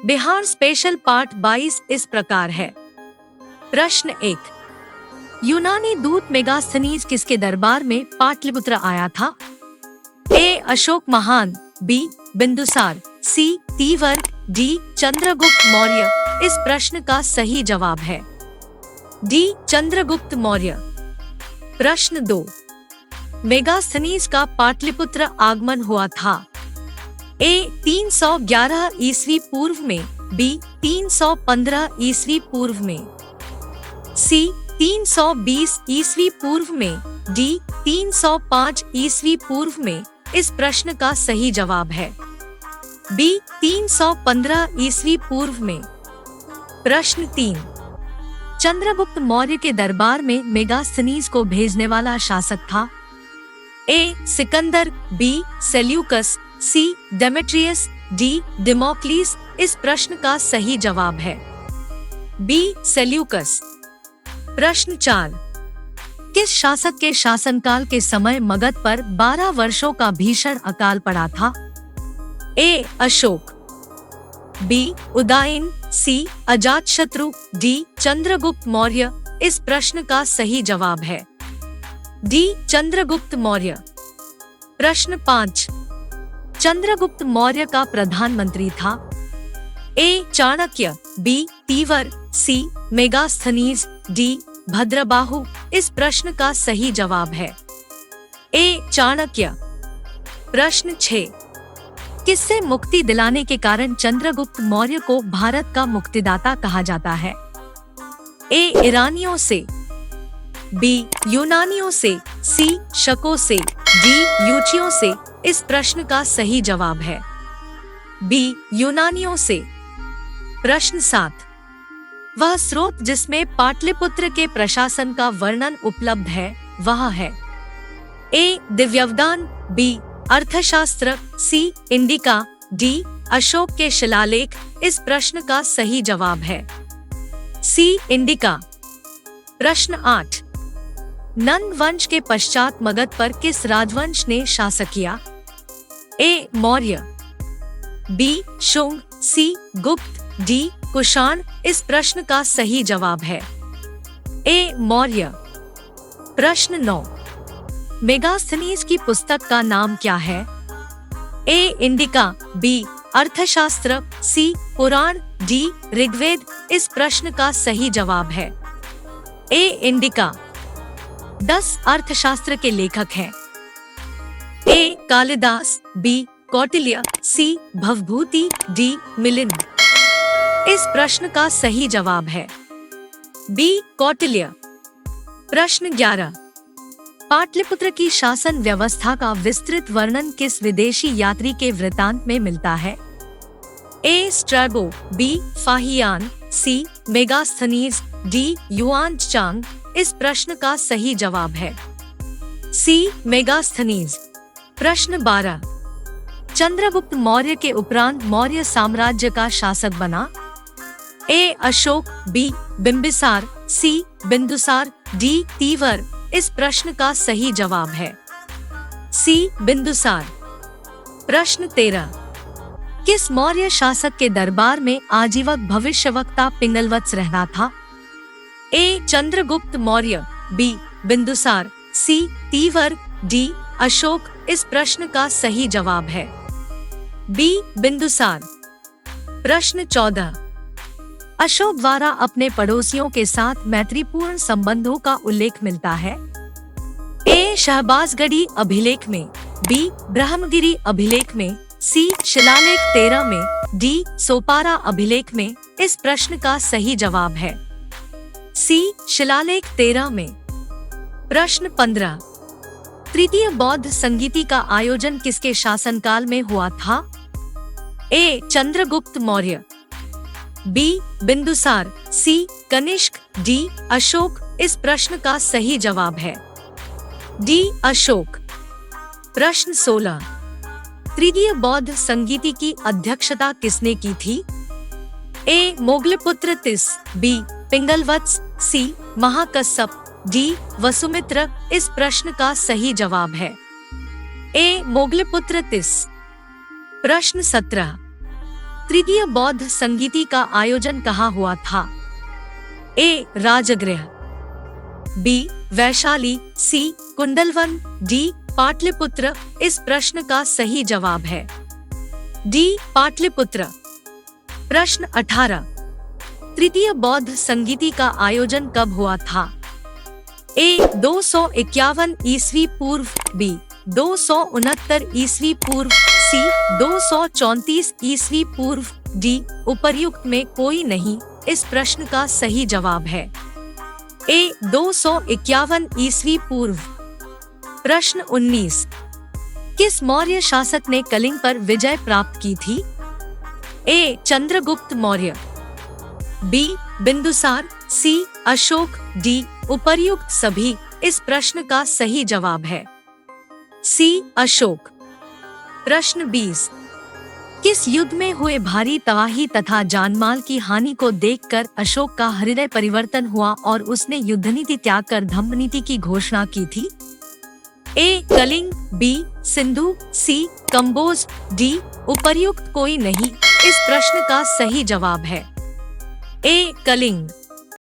Bihar special part 22 इस प्रकार है। प्रश्न 1, यूनानी दूत मेगास्थनीज किसके दरबार में पाटलिपुत्र आया था? ए. अशोक महान, बी. बिंदुसार, सी. तीवर, डी. चंद्रगुप्त मौर्य। इस प्रश्न का सही जवाब है डी. चंद्रगुप्त मौर्य। प्रश्न 2, मेगास्थनीज का पाटलिपुत्र आगमन हुआ था? ए. 311 ईस्वी पूर्व में, बी. 315 ईस्वी पूर्व में, सी. 320 ईस्वी पूर्व में, डी. 305 ईस्वी पूर्व में। इस प्रश्न का सही जवाब है बी. 315 ईस्वी पूर्व में। प्रश्न 3, चंद्रगुप्त मौर्य के दरबार में मेगास्थनीज को भेजने वाला शासक था? A. Sikandar, B. Seleucus, C. Demetrius, D. Democles. इस प्रश्न का सही जवाब है बी. सेल्यूकस। प्रश्न 4, किस शासक के शासनकाल के समय मगध पर 12 वर्षों का भीषण अकाल पड़ा था? ए. अशोक, बी. उदयन, सी. अजातशत्रु, डी. चंद्रगुप्त मौर्य। इस प्रश्न का सही जवाब है डी. चंद्रगुप्त मौर्य। प्रश्न 5, चंद्रगुप्त मौर्य का प्रधानमंत्री था? ए. चाणक्य, बी. तीवर, सी. Megasthenes, D. भद्रबाहु। इस प्रश्न का सही जवाब है ए. चाणक्य। प्रश्न 6, किससे मुक्ति दिलाने के कारण चंद्रगुप्त मौर्य को भारत का मुक्तिदाता कहा जाता है? ए. ईरानियों से, बी. यूनानियों से, सी. शकों से, डी. यूचियों से। इस प्रश्न का सही जवाब है बी. यूनानियों से। प्रश्न 7, वह स्रोत जिसमें पाटलिपुत्र के प्रशासन का वर्णन उपलब्ध है वह है? ए. दिव्यवदान, बी. अर्थशास्त्र, सी. Indica, D. अशोक के शिलालेख। इस प्रश्न का सही जवाब है सी. इंडिका। प्रश्न 8, नंद वंश के पश्चात मगध पर किस राजवंश ने शासन किया? ए. मौर्य, बी. शुंग, सी. गुप्त, डी. कुषाण। इस प्रश्न का सही जवाब है ए. मौर्य। प्रश्न 9, मेगास्थनीज की पुस्तक का नाम क्या है? A. Indica, B. Arthashastra, C. Purana, D. Rigveda. इस प्रश्न का सही जवाब है ए. इंडिका। 10 अर्थशास्त्र के लेखक हैं? ए. कालिदास, बी. कौटिल्य, सी. भवभूति, डी. मिलिंद। इस प्रश्न का सही जवाब है बी. कौटिल्य। प्रश्न 11, पाटलिपुत्र की शासन व्यवस्था का विस्तृत वर्णन किस विदेशी यात्री के वृत्तांत में मिलता है? A. Strabo, B. Fahien, C. Megasthenes, D. Yuan Chwang. इस प्रश्न का सही जवाब है सी. मेगास्थनीज। प्रश्न 12, चंद्रगुप्त मौर्य के उपरांत मौर्य साम्राज्य का शासक बना? ए. अशोक, बी. बिंबिसार, सी. बिंदुसार, डी. तीवर। इस प्रश्न का सही जवाब है सी. बिंदुसार। प्रश्न 13, किस मौर्य शासक के दरबार में आजीवक भविष्यवक्ता पिंगलवत्स रहना था? ए. चंद्रगुप्त मौर्य, बी. बिंदुसार, सी. तीवर, डी. अशोक। इस प्रश्न का सही जवाब है बी. बिंदुसार। प्रश्न 14, अशोक द्वारा अपने पड़ोसियों के साथ मैत्रीपूर्ण संबंधों का उल्लेख मिलता है? ए. शहबाजगढ़ी अभिलेख में, बी. ब्रह्मगिरी अभिलेख में, सी. शिलालेख 13 में, डी. सोपारा अभिलेख में। इस प्रश्न का सही जवाब है सी. शिलालेख 13 में। प्रश्न 15, तृतीय बौद्ध संगीति का आयोजन किसके शासनकाल में हुआ था? ए. चंद्रगुप्त मौर्य, बी. बिंदुसार, सी. कनिष्क, डी. अशोक। इस प्रश्न का सही जवाब है डी. अशोक। प्रश्न 16, तृतीय बौद्ध संगीति की अध्यक्षता किसने की थी? ए. मोगलपुत्र तिस, बी. पिंगलवत्स, सी. महाकश्यप, डी. वसुमित्र। इस प्रश्न का सही जवाब है ए. मोगलपुत्र तिस। प्रश्न 17, तृतीय बौद्ध संगीति का आयोजन कहाँ हुआ था? ए. राजगृह, बी. वैशाली, सी. कुंडलवन, डी. पाटलिपुत्र। इस प्रश्न का सही जवाब है डी. पाटलिपुत्र। प्रश्न 18, तृतीय बौद्ध संगीति का आयोजन कब हुआ था? ए. 251 ईस्वी पूर्व, बी. 269 ईस्वी पूर्व, सी. 234 ईस्वी पूर्व, डी. उपर्युक्त में कोई नहीं। इस प्रश्न का सही जवाब है ए. 251 ईस्वी पूर्व। प्रश्न 19, किस मौर्य शासक ने कलिंग पर विजय प्राप्त की थी? ए. चंद्रगुप्त मौर्य, बी. बिंदुसार, सी. अशोक, डी. उपर्युक्त सभी। इस प्रश्न का सही जवाब है सी. अशोक। प्रश्न 20, किस युद्ध में हुए भारी तबाही तथा जानमाल की हानि को देखकर अशोक का हृदय परिवर्तन हुआ और उसने युद्ध नीति त्याग कर धम्म नीति की घोषणा की थी? ए. कलिंग, बी. सिंधु, सी. कंबोज, डी. उपर्युक्त कोई नहीं। इस प्रश्न का सही जवाब है ए. कलिंग।